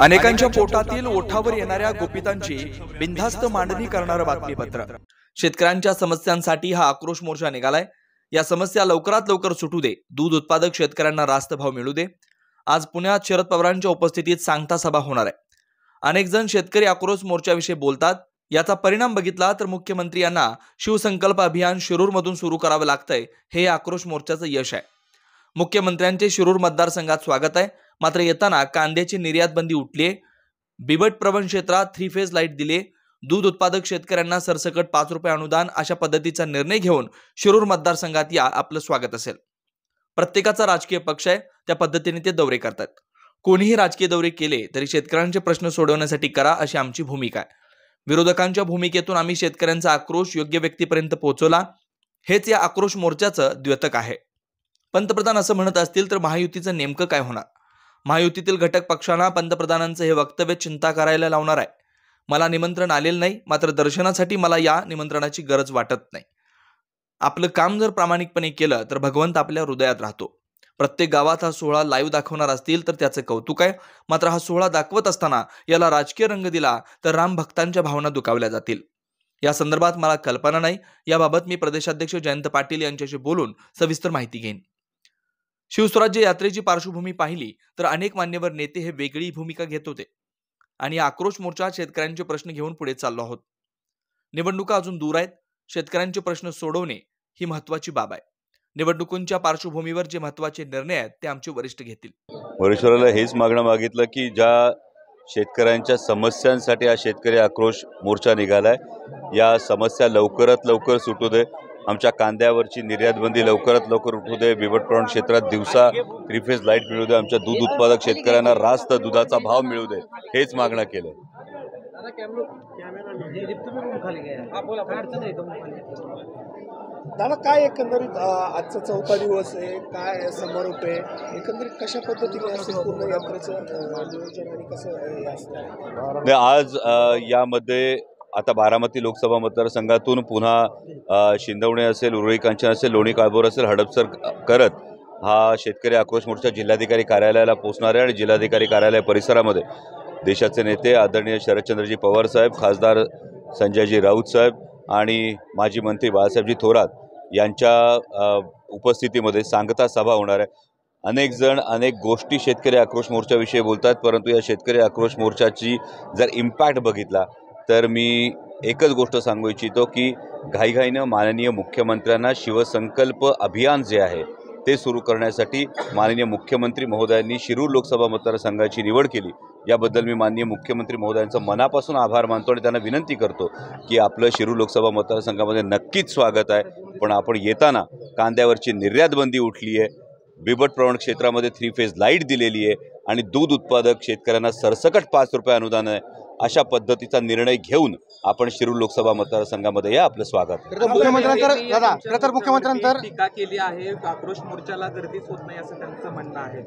अनेकांच्या पोटातील ओठावर येणाऱ्या गोपितांची बिनधास्त मांडणी करणारं बातमीपत्र। शेतकऱ्यांच्या समस्यांसाठी हा आक्रोश मोर्चा निघालाय। या समस्या लवकरात लवकर सुटू दे, दूध उत्पादक शेतकऱ्यांना रास्त भाव मिळू दे। आज पुण्यात शरद पवारांच्या उपस्थितीत सांगता सभा होणार आहे। अनेक जण शेतकरी आक्रोश मोर्चाविषयी बोलतात। याचा परिणाम बघितला तर मुख्यमंत्री यांना शिवसंकल्प अभियान शिरूरमधून सुरू करावं लागतंय, हे आक्रोश मोर्चाचं यश आहे। मुख्यमंत्र्यांचे शिरूर मतदारसंघात स्वागत आहे, मात्र येताना कांद्याची निर्यात बंदी उठलीये, बिबट प्रवण क्षेत्रात 3 फेज लाईट दिले, दूध उत्पादक शेतकऱ्यांना सरसकट 5 रुपये अनुदान अशा पद्धतीचा निर्णय घेऊन शिरूर मतदारसंघात या आपलं स्वागत असेल। प्रत्येकाचा राजकीय पक्ष आहे, त्या पद्धतीने ते दौरे करतात। कोणीही राजकीय दौरे केले तरी शेतकऱ्यांचे प्रश्न सोडवण्यासाठी करा, अशी आमची भूमिका आहे। विरोधकांच्या भूमिकेतून आम्ही शेतकऱ्यांचा आक्रोश योग्य व्यक्तीपर्यंत पोहोचवला, हेच या आक्रोश मोर्चाचं द्योतक आहे। पंतप्रधान असं म्हणत असतील तर महायुतीचं नेमकं काय होणार? महायुतीतील घटक पक्षांना पंतप्रधानांचं हे वक्तव्य चिंता करायला लावणार आहे। मला निमंत्रण आलेलं नाही, मात्र दर्शनासाठी मला या निमंत्रणाची गरज वाटत नाही। आपलं काम जर प्रामाणिकपणे केलं तर भगवंत आपल्या हृदयात राहतो। प्रत्येक गावात हा सोहळा लाईव्ह दाखवणार असतील तर त्याचं कौतुक आहे, मात्र हा सोहळा दाखवत असताना याला राजकीय रंग दिला तर राम भक्तांच्या भावना दुखावल्या जातील। या संदर्भात मला कल्पना नाही। याबाबत मी प्रदेशाध्यक्ष जयंत पाटील यांच्याशी बोलून सविस्तर माहिती घेईन। शिवस्वराज्य यात्रेची पार्श्वभूमी पाहिली तर अनेक मान्यवर नेते हे वेगळी भूमिका घेत होते आणि आक्रोश मोर्चात शेतकऱ्यांचे प्रश्न घेऊन पुढे चाललो आहोत। निवडणुका अजून दूर आहेत, शेतकऱ्यांचे प्रश्न सोडवणे ही महत्त्वाची बाब आहे। निवडणुकांच्या पार्श्वभूमीवर जे महत्त्वाचे निर्णय आहेत ते आमचे वरिष्ठ घेतील। वरिष्ठाला हेच मागणं मागितलं की ज्या शेतकऱ्यांच्या समस्यांसाठी हा शेतकरी आक्रोश मोर्चा निघालाय, या समस्या लवकरात लवकर सुटू दे। आमच्या कांद्यावरची निर्यात बंदी लवकरात लवकर उठू दे। बिबट प्रवण क्षेत्रात दिवसा 3 फेज लाईट मिळू दे। आमच्या दूध उत्पादक शेतकऱ्यांना रास्त दुधाचा भाव मिळू दे, हेच मागणं केलं। दादा, काय एकंदरीत आजचा 4था दिवस आहे, काय समारोप आहे, एकंदरीत कशा पद्धतीने असेल पूर्ण यात्रेचं नियोजन आणि कसं असतं? आज यामध्ये आता बारामती लोकसभा मतदारसंघातून पुन्हा शिंदवणे असेल, उरुळी कांचन असेल, लोणी काळभोर असेल, हडपसर करत हा शेतकरी आक्रोश मोर्चा जिल्हाधिकारी कार्यालयाला पोहोचणार आहे आणि जिल्हाधिकारी कार्यालय परिसरामध्ये देशाचे नेते आदरणीय शरदचंद्रजी पवार साहेब, खासदार संजयजी राऊत साहेब आणि माजी मंत्री बाळासाहेबजी थोरात यांच्या उपस्थितीमध्ये सांगता सभा होणार आहे। अनेक जण अनेक गोष्टी शेतकरी आक्रोश मोर्चाविषयी बोलतात, परंतु या शेतकरी आक्रोश मोर्चाची जर इम्पॅक्ट बघितला तर मी एकच गोष्ट सांगू इच्छितो की घाईघाईनं माननीय मुख्यमंत्र्यांना शिवसंकल्प अभियान जे आहे ते सुरू करण्यासाठी माननीय मुख्यमंत्री महोदयांनी शिरूर लोकसभा मतदारसंघाची निवड केली। याबद्दल मी माननीय मुख्यमंत्री महोदयांचं मनापासून आभार मानतो आणि त्यांना विनंती करतो की आपलं शिरूर लोकसभा मतदारसंघामध्ये नक्कीच स्वागत आहे, पण आपण येताना कांद्यावरची निर्यात बंदी उठली आहे, बिबट प्रवण क्षेत्रामध्ये 3 फेज लाईट दिलेली आहे आणि दूध उत्पादक शेतकऱ्यांना सरसकट 5 रुपये अनुदान आहे, अशा पद्धतीचा निर्णय घेऊन आपण शिरूर लोकसभा मतदारसंघामध्ये या आपलं स्वागत। मुख्यमंत्र्यांतर टीका केली आहे, आक्रोश मोर्चाला गर्दीच होत नाही असं त्यांचं म्हणणं आहे।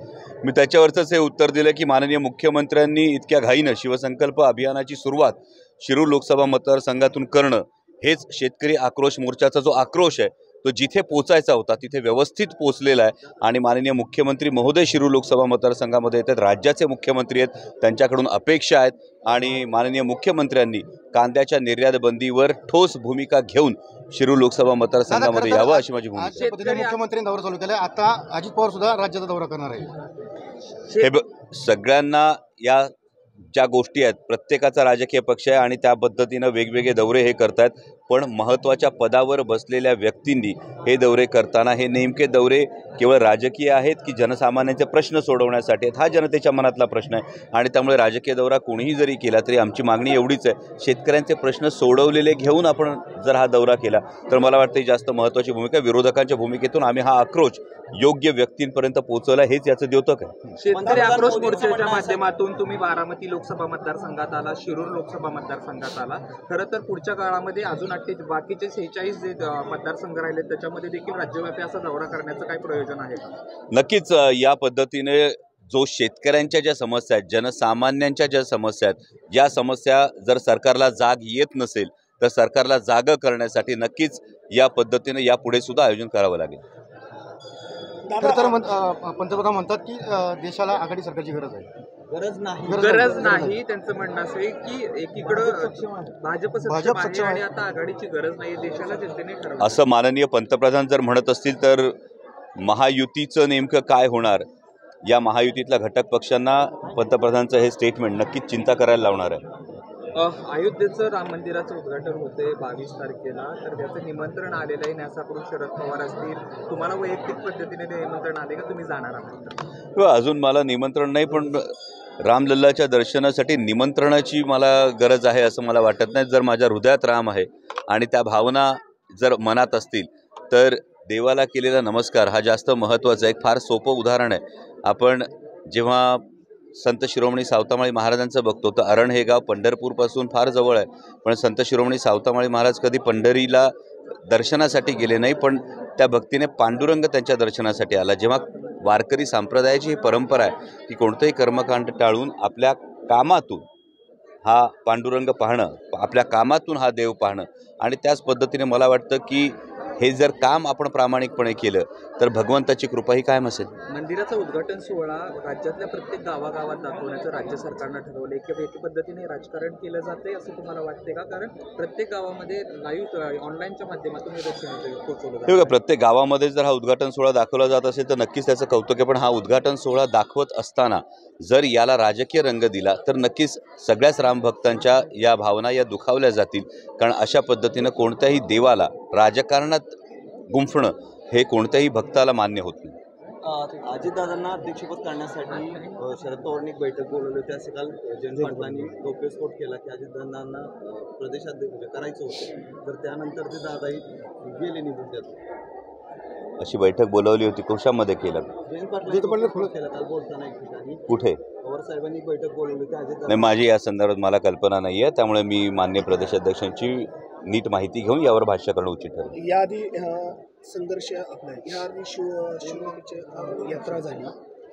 मी त्याच्यावरच हे उत्तर दिलं की माननीय मुख्यमंत्र्यांनी इतक्या घाईनं शिवसंकल्प अभियानाची सुरुवात शिरूर लोकसभा मतदारसंघातून करणं, हेच शेतकरी आक्रोश मोर्चाचा जो आक्रोश आहे तो जिथे पोचायचा होता तिथे व्यवस्थित पोचलेला आहे आणि माननीय मुख्यमंत्री महोदय शिरूर लोकसभा मतदारसंघामध्ये येतात, राज्याचे मुख्यमंत्री आहेत, त्यांच्याकडून अपेक्षा आहेत आणि माननीय मुख्यमंत्र्यांनी कांद्याच्या निर्यात बंदीवर ठोस भूमिका घेऊन शिरूर लोकसभा मतदारसंघामध्ये यावं अशी माझी भूमिका आहे। मुख्यमंत्र्यांनी दौरा चालू केला, आता अजित पवार सुद्धा राज्याचा दौरा करणार आहे। हे सगळ्यांना या ज्या गोष्टी आहेत, प्रत्येकाचा राजकीय पक्ष आहे आणि त्या पद्धतीनं वेगवेगळे दौरे हे करतायत, पण महत्त्वाच्या पदावर बसलेल्या व्यक्तींनी हे दौरे करताना हे नेमके दौरे केवळ राजकीय आहेत की जनसामान्यांचे प्रश्न सोडवण्यासाठी आहेत, हा जनतेच्या मनातला प्रश्न आहे आणि त्यामुळे राजकीय दौरा कोणीही जरी केला तरी आमची मागणी एवढीच आहे, शेतकऱ्यांचे प्रश्न सोडवलेले घेऊन आपण जर हा दौरा केला तर मला वाटतं जास्त महत्त्वाची भूमिका विरोधकांच्या भूमिकेतून आम्ही हा आक्रोश योग्य व्यक्तींपर्यंत पोहोचवला, हेच याचं द्योतक आहे। शेतकरी आक्रोश मोर्चाच्या माध्यमातून तुम्ही बारामती लोकसभा मतदारसंघात आला, शिरूर लोकसभा मतदारसंघात आला। खरं तर पुढच्या काळामध्ये अजून बाकीचे 46 जे मतदारसंघ राहिले त्याच्यामध्ये देखील राज्यव्यापी असा दौरा करण्याचं काय प्रयोजन आहे? नक्कीच या पद्धतीने जो शेतकऱ्यांच्या ज्या समस्या आहेत, जनसामान्यांच्या ज्या समस्या आहेत, या समस्या जर सरकारला जाग येत नसेल तर सरकारला जाग करण्यासाठी नक्कीच या पद्धतीने यापुढे सुद्धा आयोजन करावं लागेल। पंतप्रधान म्हणतात की देशाला आघाडी सरकारची गरज आहे। गरज नाही त्यांचं म्हणणं असं आहे की एकीकडं भाजप सक्षम आहे आणि आता आघाडीची गरज नाही, देशाला जनतेने ठरवलं असं माननीय पंतप्रधान जर म्हणत असतील तर महायुतीचं नेमकं काय होणार, या महायुतीतल्या घटक पक्षांना पंतप्रधानांचं हे स्टेटमेंट नक्कीच चिंता करायला लावणार आहे. अयोध्येचं राम मंदिराचं उद्घाटन होते 22 तारखेला, तर त्याचं निमंत्रण आलेलं आहे. न्यासाकडून शरद पवार असतील, तुम्हाला वैयक्तिक पद्धतीने ते निमंत्रण आले का, तुम्ही जाणार आहात? अजून मला निमंत्रण नाही, पण रामलल्लाच्या दर्शनासाठी निमंत्रणाची मला गरज आहे असं मला वाटत नाही. जर माझ्या हृदयात राम आहे आणि त्या भावना जर मनात असतील तर देवाला केलेला नमस्कार हा जास्त महत्त्वाचा आहे. एक फार सोपं उदाहरण आहे. आपण जेव्हा संत शिरोमणी सावतामाळी महाराजांचं बघतो तर अरण हे गाव पंढरपूरपासून फार जवळ आहे, पण संत शिरोमणी सावतामाळी महाराज कधी पंढरीला दर्शनासाठी गेले नाही, पण त्या भक्तीने पांडुरंग त्यांच्या दर्शनासाठी आला. जेव्हा वारकरी संप्रदायाची ही परंपरा आहे की कोणतंही कर्मकांड टाळून आपल्या कामातून हा पांडुरंग पाहणं, आपल्या कामातून हा देव पाहणं, आणि त्याच पद्धतीने मला वाटतं की हे जर काम आपण प्रामाणिकपणे केलं तर भगवंताची कृपा ही कायम असेल. मंदिराचा उद्घाटन सोहळा राज्यातल्या प्रत्येक गावागावात दाखवण्याचं राज्य सरकारनं ठरवलं. एका पद्धतीने राजकारण केलं जाते असं तुम्हाला वाटते का? कारण प्रत्येक गावामध्ये लाईव्ह ऑनलाईनच्या माध्यमातून हे दर्शन पोहोचवलं जातं. प्रत्येक गावामध्ये जर हा उद्घाटन सोहळा दाखवला जात असेल तर नक्कीच त्याचं कौतुक आहे, पण हा उद्घाटन सोहळा दाखवत असताना जर याला राजकीय रंग दिला तर नक्कीच सगळ्याच रामभक्तांच्या या भावना या दुखावल्या जातील. कारण अशा पद्धतीनं कोणत्याही देवाला राजकारणात गुंफणं हे कोणत्याही भक्ताला मान्य होत नाही. अजितदादांना अध्यक्षपद करण्यासाठी शरद पवारांनी एक बैठक बोलवली होती, असे काल जयंत पाटलांनी गौप्यस्फोट केला की अजितदादांना प्रदेशाध्यक्ष करायचं होतं, तर त्यानंतर ते दादाही गेले निघून त्यात. अशी बैठक बोलवली होती, कशामध्ये केलं? जयंत पाटलांनी केलं काल बोलताना एक ठिकाणी. कुठे? पवार साहेबांनी बैठक बोलवली होती अजितदादा. नाही, माझी या संदर्भात मला कल्पना नाही आहे, त्यामुळे मी मान्य प्रदेशाध्यक्षांची नीट माहिती घेऊन यावर भाष्य करणं उचित ठरेल. याआधी संघर्ष आपला याआधी शिवरायांची यात्रा झाली,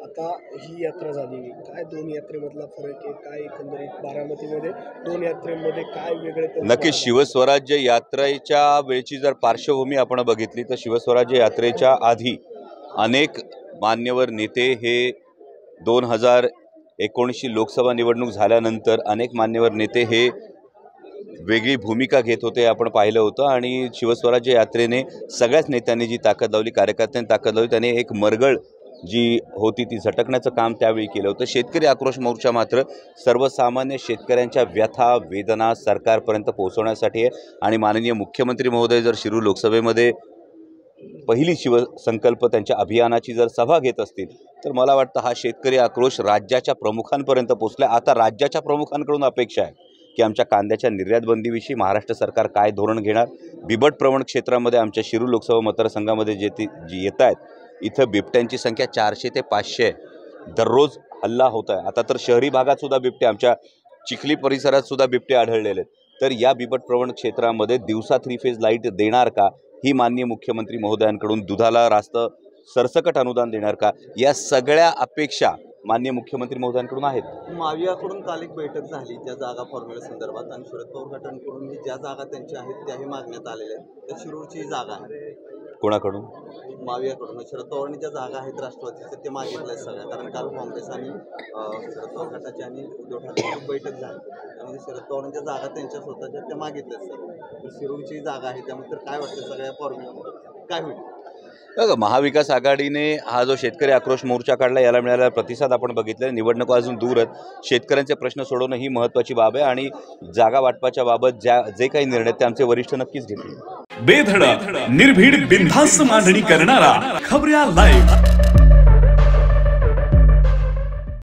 आता ही यात्रा झाली. काय दोन यात्रेमधला फरक आहे? काय एकंदरीत बारामतीमध्ये दोन यात्रेमध्ये काय वेगळे? नक्की शिवस्वराज्य यात्रेच्या वेळची जर पार्श्वभूमी आपण बघितली तर शिवस्वराज्य यात्रेच्या आधी अनेक मान्यवर नेते हे 2019 लोकसभा निवडणूक झाल्यानंतर अनेक मान्यवर नेते हे वेगळी भूमिका घेत होते, आपण पाहिलं होतं. आणि शिवस्वराज्य यात्रेने सगळ्याच नेत्यांनी जी ताकद लावली, कार्यकर्त्यांनी ताकद लावली, त्याने एक मरगळ जी होती ती झटकण्याचं काम त्यावेळी केलं होतं. शेतकरी आक्रोश मोर्चा मात्र सर्वसामान्य शेतकऱ्यांच्या व्यथा वेदना सरकारपर्यंत पोहोचवण्यासाठी आहे. आणि माननीय मुख्यमंत्री महोदय जर शिरूर लोकसभेमध्ये पहिली शिवसंकल्प त्यांच्या अभियानाची जर सभा घेत असतील तर मला वाटतं हा शेतकरी आक्रोश राज्याच्या प्रमुखांपर्यंत पोहोचला. आता राज्याच्या प्रमुखांकडून अपेक्षा आहे की आमच्या कांद्याच्या निर्यात बंदीविषयी महाराष्ट्र सरकार काय धोरण घेणार. बिबट प्रवण क्षेत्रामध्ये आमच्या शिरूर लोकसभा मतदारसंघामध्ये जी येत आहेत, इथं बिबट्यांची संख्या 400 ते 500 आहे. दररोज हल्ला होत आहे. आता तर शहरी भागात सुद्धा बिबटे, आमच्या चिखली परिसरात सुद्धा बिबटे आढळलेले आहेत. तर या बिबट प्रवण क्षेत्रामध्ये दिवसा 3 फेज लाईट देणार का, ही माननीय मुख्यमंत्री महोदयांकडून दुधाला रास्त सरसकट अनुदान देणार का, या सगळ्या अपेक्षा माननीय मुख्यमंत्री महोदयांकडून आहेत. महाविकाकडून काल एक बैठक झाली त्या जागा फॉर्म्युला संदर्भात, आणि शरद पवार गटांकडून ज्या जागा त्यांच्या आहेत त्याही मागण्यात आलेल्या आहेत. त्या शिरूरची जागा आहे. कोणाकडून? महाविकाकडून. शरद पवारांनी ज्या जागा आहेत राष्ट्रवादीच्या ते मागितल्या सगळ्या, कारण काल काँग्रेस आणि शरद पवार गटाची आणि उद्धव ठाकरेंची बैठक झाली, त्यामध्ये शरद पवारांच्या जागा त्यांच्या स्वतःच्या त्या मागितल्या सर्व. तर शिरूरची जागा आहे, त्यामुळे तर काय वाटतं सगळ्या फॉर्म्युल्यामध्ये काय होईल? महाविकास आघाडीने हा जो शेतकरी आक्रोश मोर्चा काढला याला मिळालेला प्रतिसाद आपण बघितला. निवडणुका अजून दूर आहेत, शेतकऱ्यांचे प्रश्न सोडवणं ही महत्त्वाची बाब आहे, आणि जागा वाटपाच्या बाबत जे काही निर्णय ते आमचे वरिष्ठ नक्कीच घेतील. बेधडक निर्भीड बिनधास्त मांडणी करणारा खबऱ्या लाईव्ह.